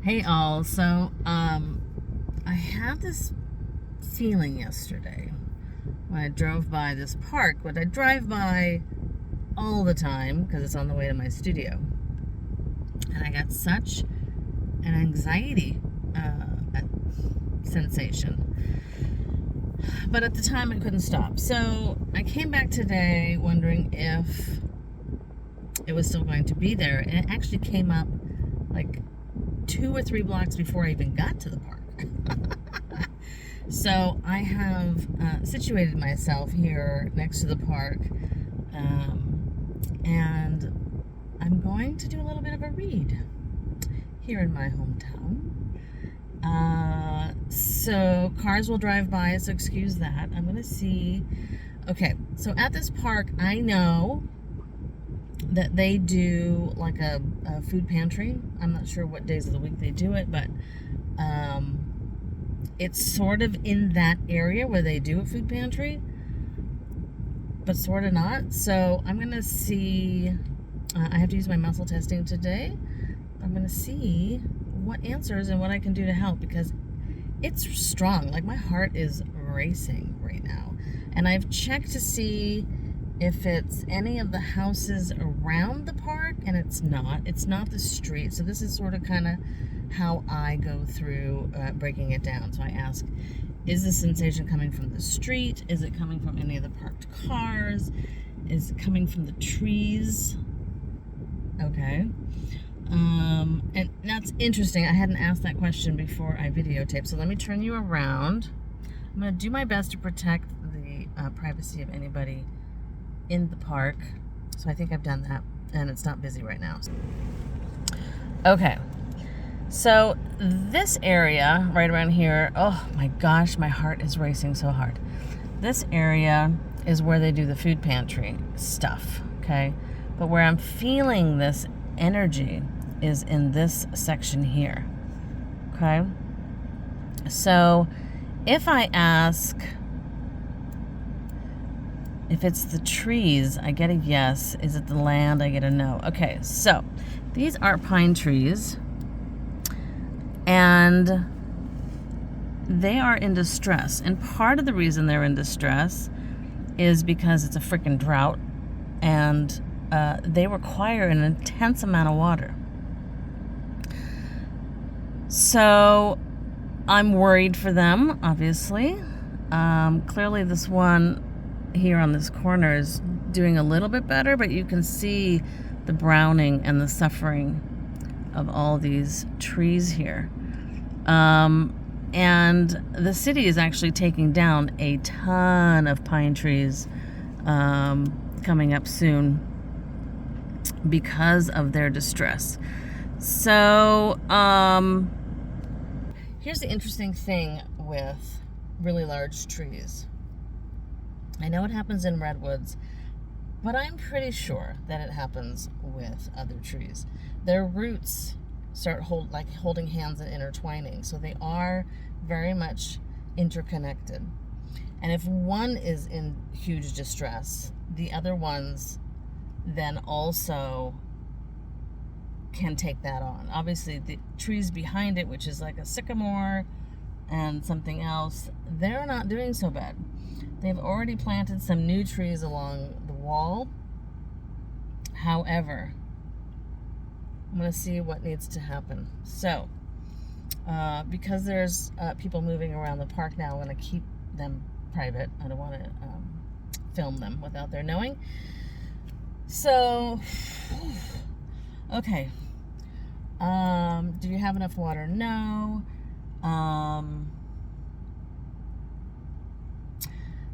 Hey all, I had this feeling yesterday when I drove by this park, what I drive by all the time because it's on the way to my studio. And I got such an anxiety sensation. But at the time I couldn't stop. So I came back today wondering if it was still going to be there. And it actually came up like 2 or 3 blocks before I even got to the park. So I have situated myself here next to the park, and I'm going to do a little bit of a read here in my hometown. So cars will drive by, so excuse that. I'm going to see. Okay, so at this park, I know that they do like a food pantry. I'm not sure what days of the week they do it, but it's sort of in that area where they do a food pantry, but sort of not. So I'm going to see. I have to use my muscle testing today. I'm going to see what answers and what I can do to help, because it's strong. Like, my heart is racing right now. And I've checked to see if it's any of the houses around the park, and it's not. It's not the street. So this is sort of kind of how I go through breaking it down. So I ask, is the sensation coming from the street? Is it coming from any of the parked cars? Is it coming from the trees? Okay. And that's interesting. I hadn't asked that question before I videotaped. So let me turn you around. I'm going to do my best to protect the privacy of anybody in the park. So I think I've done that, and it's not busy right now. Okay. So this area right around here, oh my gosh, my heart is racing so hard. This area is where they do the food pantry stuff, okay? But where I'm feeling this energy is in this section here, okay? So if I ask if it's the trees, I get a yes. Is it the land? I get a no. Okay, so these are pine trees, and they are in distress. And part of the reason they're in distress is because it's a freaking drought, and they require an intense amount of water. So I'm worried for them, obviously. Clearly this one here on this corner is doing a little bit better, but you can see the browning and the suffering of all these trees here. And the city is actually taking down a ton of pine trees coming up soon because of their distress. So here's the interesting thing with really large trees. I know it happens in redwoods, but I'm pretty sure that it happens with other trees. Their roots start holding hands and intertwining, so they are very much interconnected. And if one is in huge distress, the other ones then also can take that on. Obviously, the trees behind it, which is like a sycamore and something else, they're not doing so bad. They've already planted some new trees along the wall. However, I'm going to see what needs to happen. So, because there's people moving around the park now, I'm going to keep them private. I don't want to film them without their knowing. So, okay. Do you have enough water? No.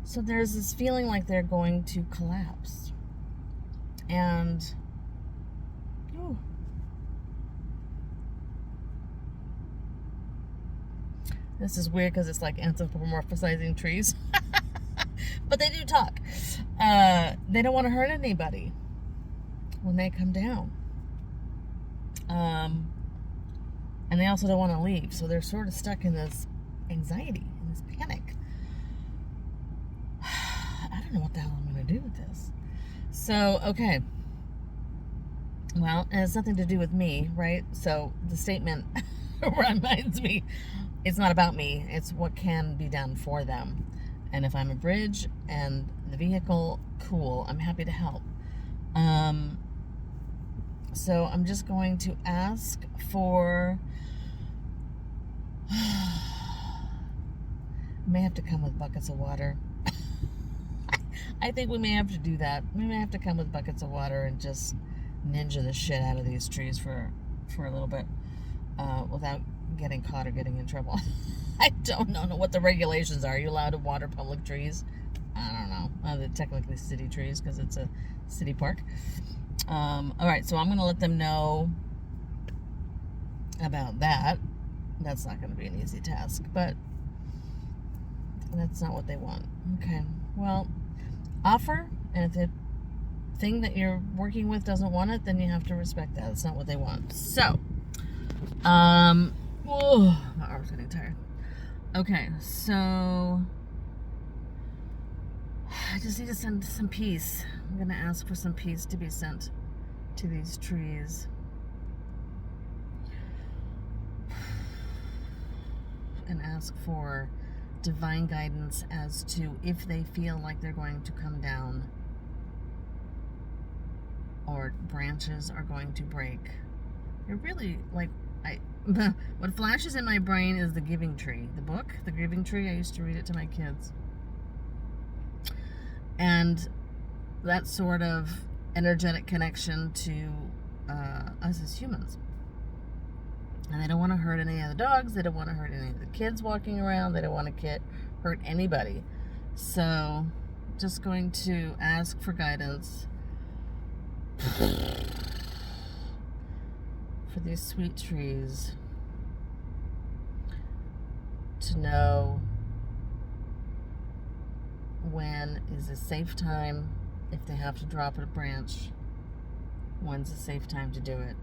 So there's this feeling like they're going to collapse. And this is weird because it's like anthropomorphizing trees. But they do talk. They don't want to hurt anybody when they come down. And they also don't want to leave. So they're sort of stuck in this anxiety, in this panic. I don't know what the hell I'm going to do with this. So, okay. Well, it has nothing to do with me, right? So the statement reminds me, it's not about me. It's what can be done for them. And if I'm a bridge and the vehicle, cool. I'm happy to help. So I'm just going to ask for... may have to come with buckets of water. I think we may have to do that. We may have to come with buckets of water and just ninja the shit out of these trees for a little bit without getting caught or getting in trouble. I don't know what the regulations are. Are you allowed to water public trees? I don't know. They're technically city trees because it's a city park. All right, so I'm going to let them know about that. That's not going to be an easy task, but that's not what they want. Okay, well, offer, and if the thing that you're working with doesn't want it, then you have to respect that. It's not what they want. So, my arm's getting tired. Okay, so I just need to send some peace. I'm going to ask for some peace to be sent to these trees. And ask for divine guidance as to if they feel like they're going to come down or branches are going to break. It really, like, what flashes in my brain is The Giving Tree, the book, The Giving Tree. I used to read it to my kids. And that sort of energetic connection to us as humans. And they don't want to hurt any of the dogs. They don't want to hurt any of the kids walking around. They don't want to hurt anybody. So, just going to ask for guidance for these sweet trees to know when is a safe time. If they have to drop a branch, when's a safe time to do it?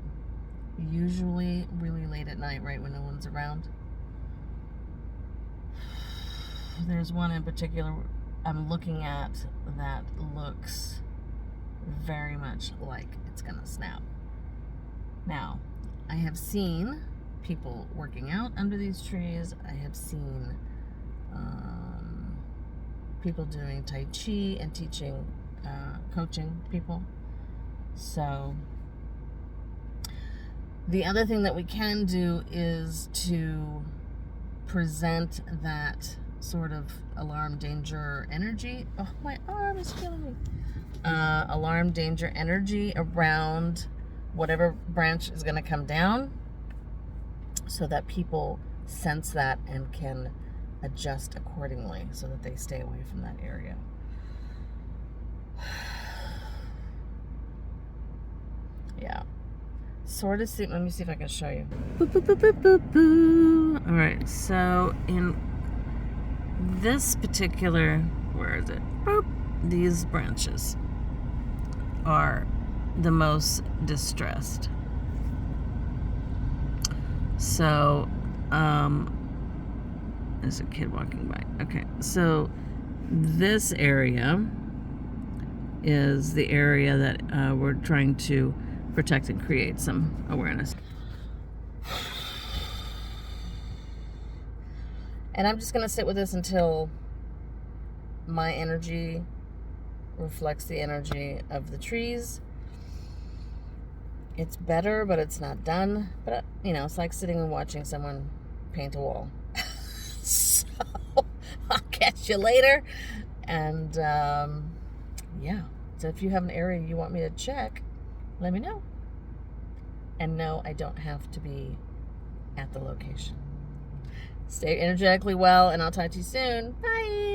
Usually really late at night, right when no one's around. There's one in particular I'm looking at that looks very much like it's gonna snap. Now, I have seen people working out under these trees. I have seen people doing Tai Chi and teaching, coaching people. So the other thing that we can do is to present that sort of alarm danger energy. Oh, my arm is killing me. Alarm danger energy around whatever branch is going to come down so that people sense that and can adjust accordingly so that they stay away from that area. Yeah. Sort of see, let me see if I can show you. Boop, boop, boop, boop, boop, boop. All right, so in this particular, where is it? Boop. These branches are the most distressed. So, there's a kid walking by. Okay, so this area is the area that we're trying to protect and create some awareness. And I'm just going to sit with this until my energy reflects the energy of the trees. It's better, but it's not done. But, it's like sitting and watching someone paint a wall. So, I'll catch you later. And, yeah. So if you have an area you want me to check, let me know. And no, I don't have to be at the location. Stay energetically well, and I'll talk to you soon. Bye.